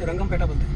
रंगमपेटा बोलते हैं.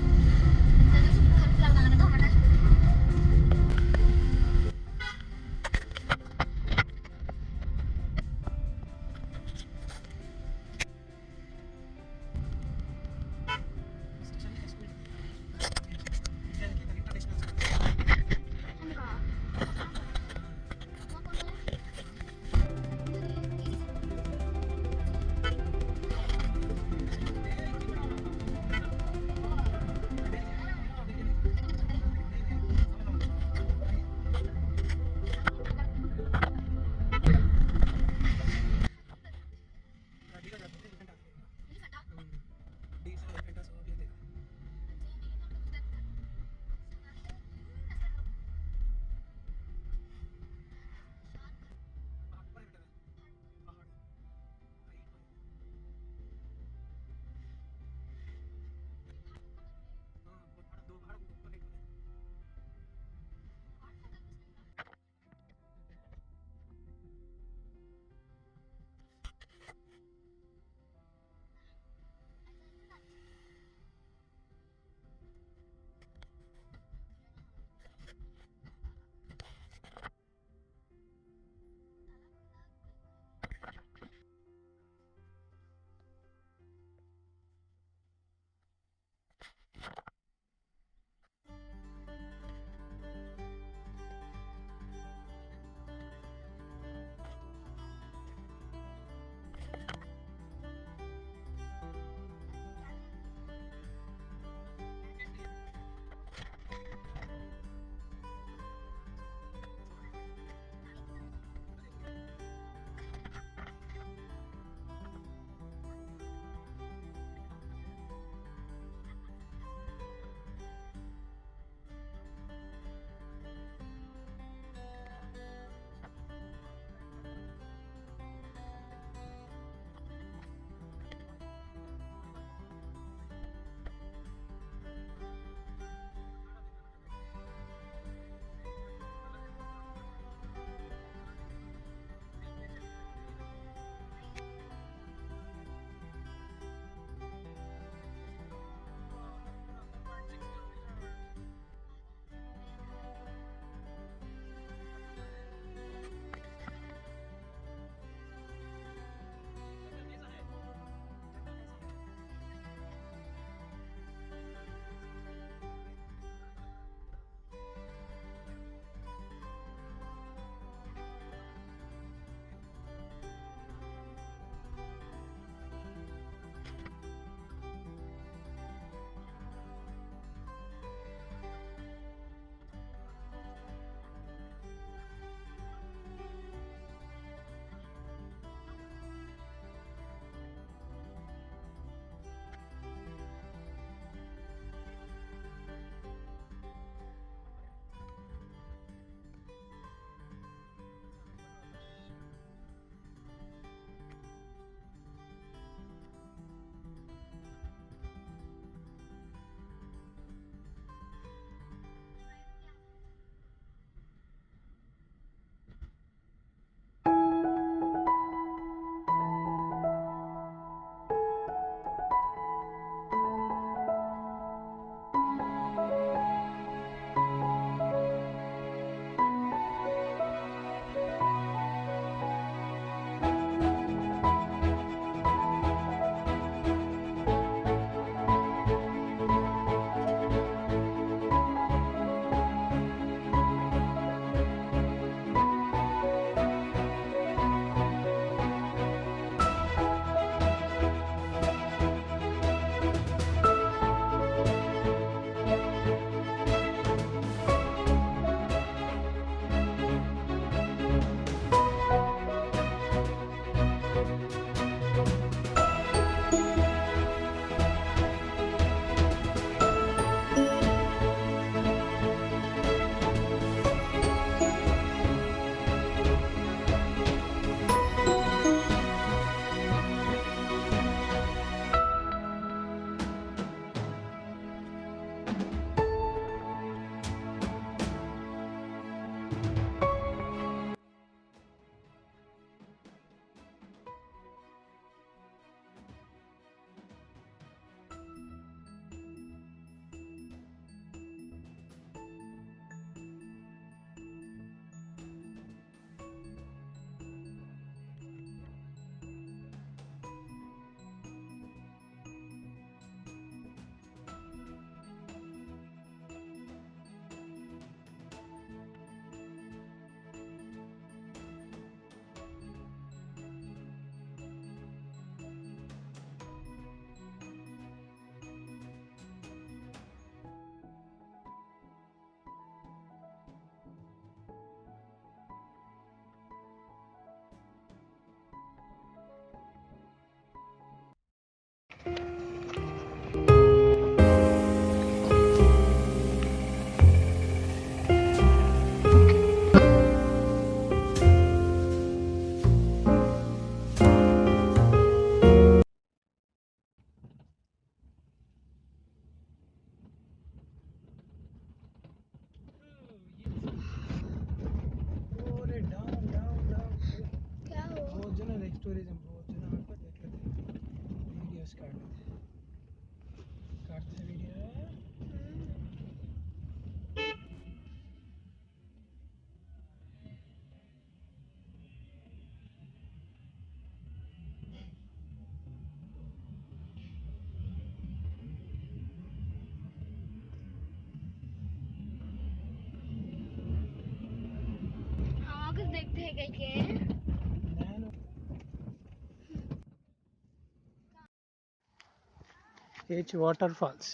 H waterfalls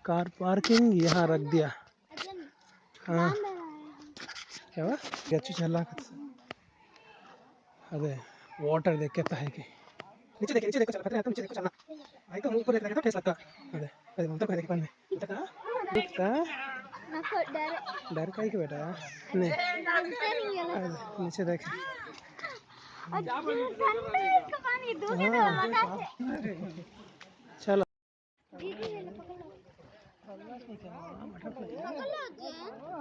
car parking यहाँ रख दिया। हाँ क्या हुआ गच्चू चला अरे वाटर देख के है कि नीचे देखो चल खतरे नीचे देखो चलना भाई तो ऊपर देख तो ठेस लगता अरे अरे हम तो कह देख पानी दिखता डर का ही के बेटा नहीं नीचे देख चलो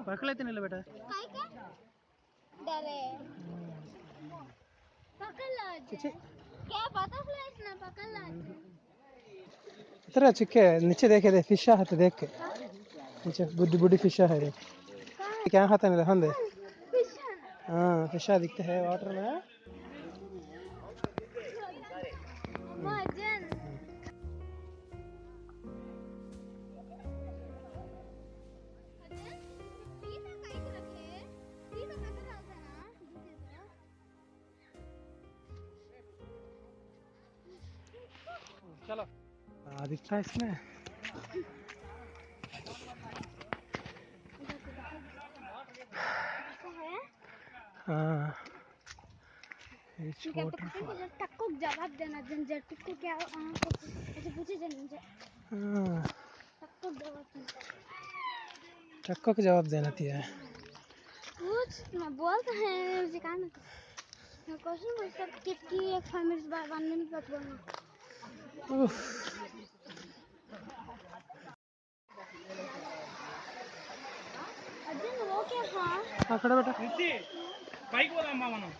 पकड़ लेते नहीं बेटा इतना चिक्के नीचे देखे दे फिश है तो देख के नीचे बुड्ढी बुड्ढी फिश है देख क्या हाथ में हम दे हाँ फिश दिखते हैं वाटर में चलो दिखता है इसमें हाँ टक्को जवाब देना झंझट को क्या ऐसे पूछे झंझट टक्को को जवाब देना चाहिए कुछ मैं बोलता है मुझे काम क्वेश्चन मतलब कितनी एक 5 मिनट बाद 1 मिनट बाद बोलना अर्जुन वो क्या था हाँ खड़ा बेटा बाइक वाला मामा ना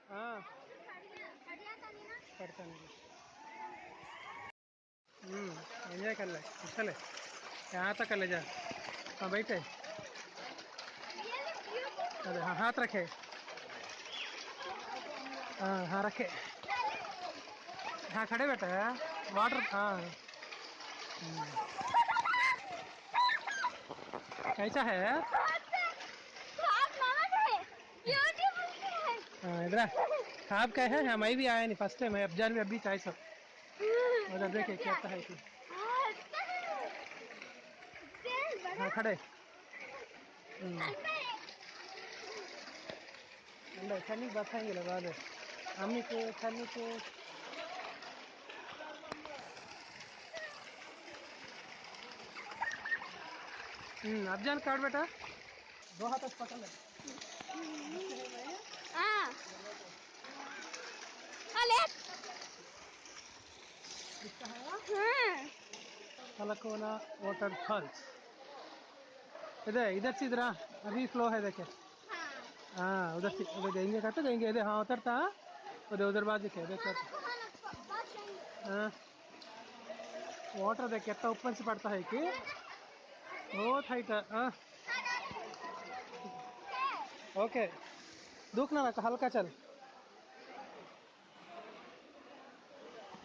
हाँ करता नहीं एंजॉय कर ले चले यहाँ तक कर ले जा हाँ बैठे अरे हाँ हाथ रखे हाँ हाँ रखे हाँ खड़े बैठे हैं वाटर हाँ कैसा है हाँ इधर खाब क्या है हाँ मैं भी आया नहीं फर्स्ट टाइम मैं अफजान भी अभी चाहे सब उधर देखे क्या है कि हाँ खड़े अंडे छन्नी बताएंगे बाद अम्मी के छन्नी के अफजान काट बेटा दो हाथ से पकड़ ले हाँ अले हाँ तलकोना वाटर फॉल्स इधर इधर से इधर अभी फ्लो है देखे हाँ हाँ उधर से उधर जाएंगे कहते जाएंगे इधर हाँ उतरता उधर उधर बाद देखे देख हाँ वाटर देख कितना ऊपर से पड़ता है कि बहुत हाइट है हाँ ओके दुखना ना हल्का चल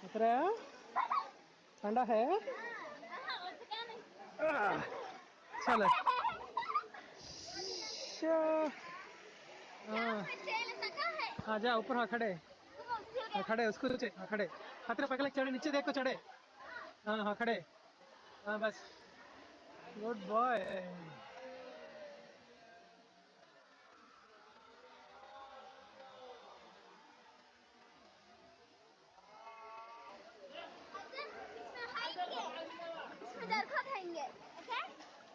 उतरा ठंडा है चल हाँ हाँ जा ऊपर हाँ खड़े हाँ खड़े उसको नीचे हाँ खड़े खतरे पकड़ चढ़े नीचे देखो चढ़े हाँ हाँ खड़े हाँ बस गुड बॉय इसमें दरखत खाएंगे ओके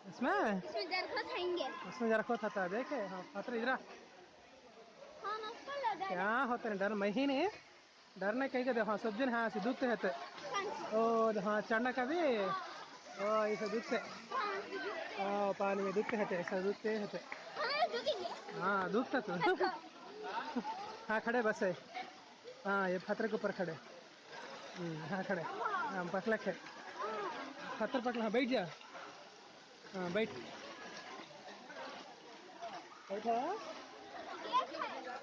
इसमें इसमें दरखत खाएंगे उसमें जरा खुद था देखे हाँ खतरे इधर हाँ नस्ल लगा क्या होते हैं डर मैं ही नहीं डरने कहीं का हाँ सब दिन हाँ से दुखते हैं ओ हाँ चढ़ने का भी ओ ऐसा दुखते हाँ पानी में दुखते हैं ऐसा दुखते हैं हमें दुखेंगे हाँ दुखता तो देखो हाँ खड़े बस है हाँ ये पत्थर के ऊपर खड़े हाँ खड़े हाँ पकड़ है पत्थर पकड़ हाँ बैठ जा हाँ बैठ बैठा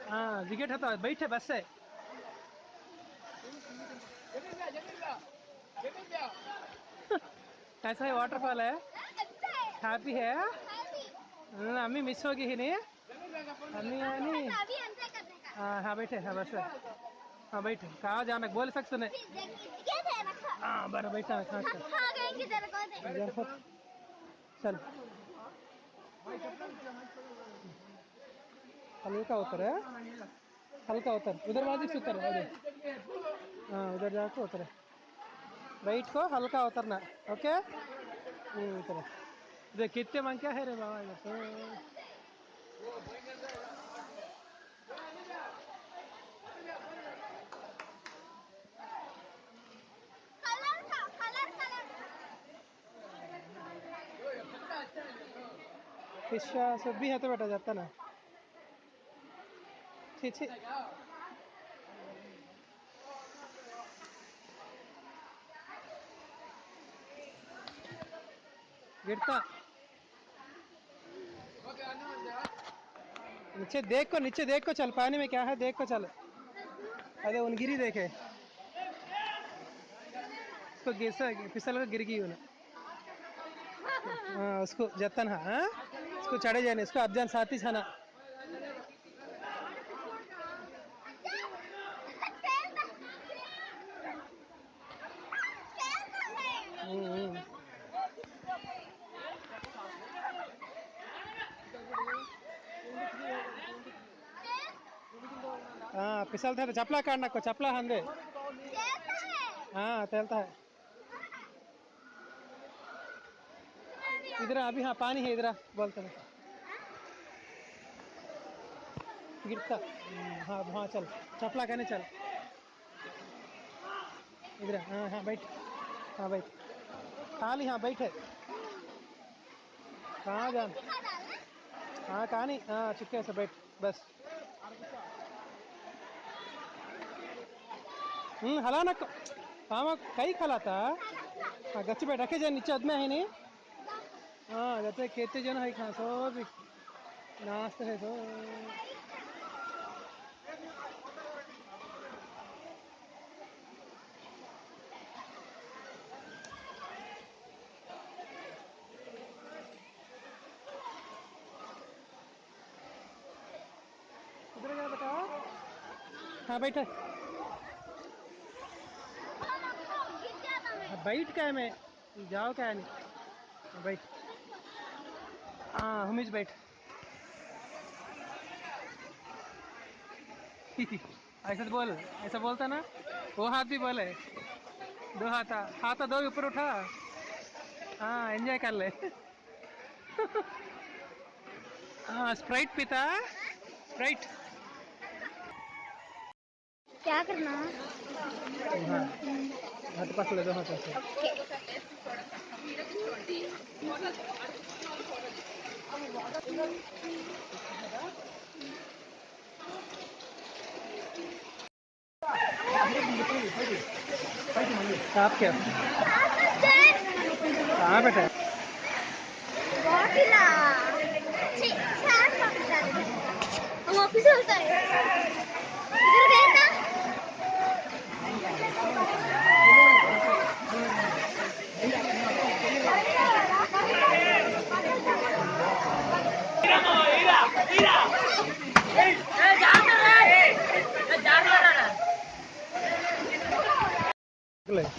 हाँ विकेट है तो बैठे बस है कैसा है वाटरफॉल है हैप्पी है अम्मी मिस होगी ही नहीं अम्मी नहीं अभी अंतर करने का हाँ हाँ बैठे हाँ बस हाँ बैठे कहाँ जाना बोल सकते नहीं क्या दे रखा हाँ बरा बैठा है खाट हाँ गएंगे दरखत दे चल हल्का उतर है हल्का उतर उधर बाजू से उतर उधर हाँ उधर जाके उतर बैठ को हल्का उतरना ओके उतर इधर कितने मन क्या है रे बाबा इधर तो कलर फिश सब भी है तो बेटा जाता ना ठीक ठीक गिरता नीचे देख को चल पानी में क्या है देख को चल अरे उनगिरी देखे उसको गिरसा फिसल कर गिर गई उन्हें हाँ उसको जतन हाँ उसको चढ़े जाने इसको अफजान साथी छाना हाँ फिसलता है तो चपला काटना को चपला हंदे हाँ तैरता है इधर अभी हाँ पानी है इधर बोलते हैं गिरता हाँ हाँ चल चपला कहने चल इधर हाँ हाँ बैठ हाँ बैठ खाली हाँ बैठे कहाँ जान हाँ कहाँ नहीं हाँ चुपके से बैठ बस हला ना हाँ कई खलाता हाँ गच्ची बैठ रखे जाए नीचे आदमी है नहीं हाँ जैसे कहते जन है खा सो भी नाश्ते है सो इधर क्या बता हाँ बैठे बैठ क्या है मैं जाओ क्या है नहीं बैठ हाँ हमीज बैठ ऐसा तो बोल, ऐसा बोलता ना, वो हाथ भी बोले, दो हाथा, हाथा दो ऊपर उठा, हाँ एंजॉय कर ले। हाँ स्प्राइट पीता, स्प्राइट। क्या करना? हाँ हाथ पकड़ ले, दो हाथों से। आप क्या कहाँ बैठे? బాటిలా ఛీ చాట్ బాటిల్ हम ऑफिस होता है इधर देखना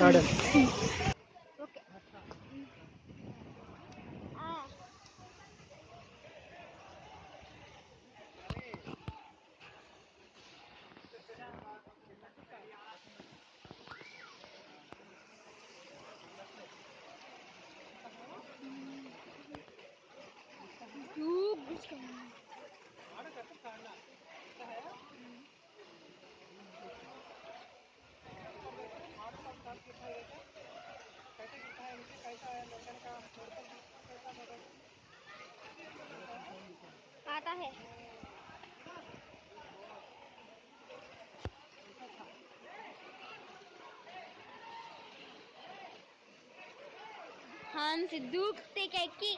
गार्डन। ओके आता है हम सिद्धू ते की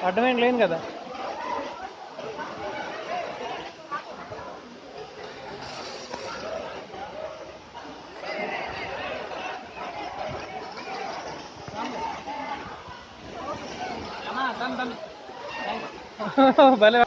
అడ్డమేం లేదు కదా. భలే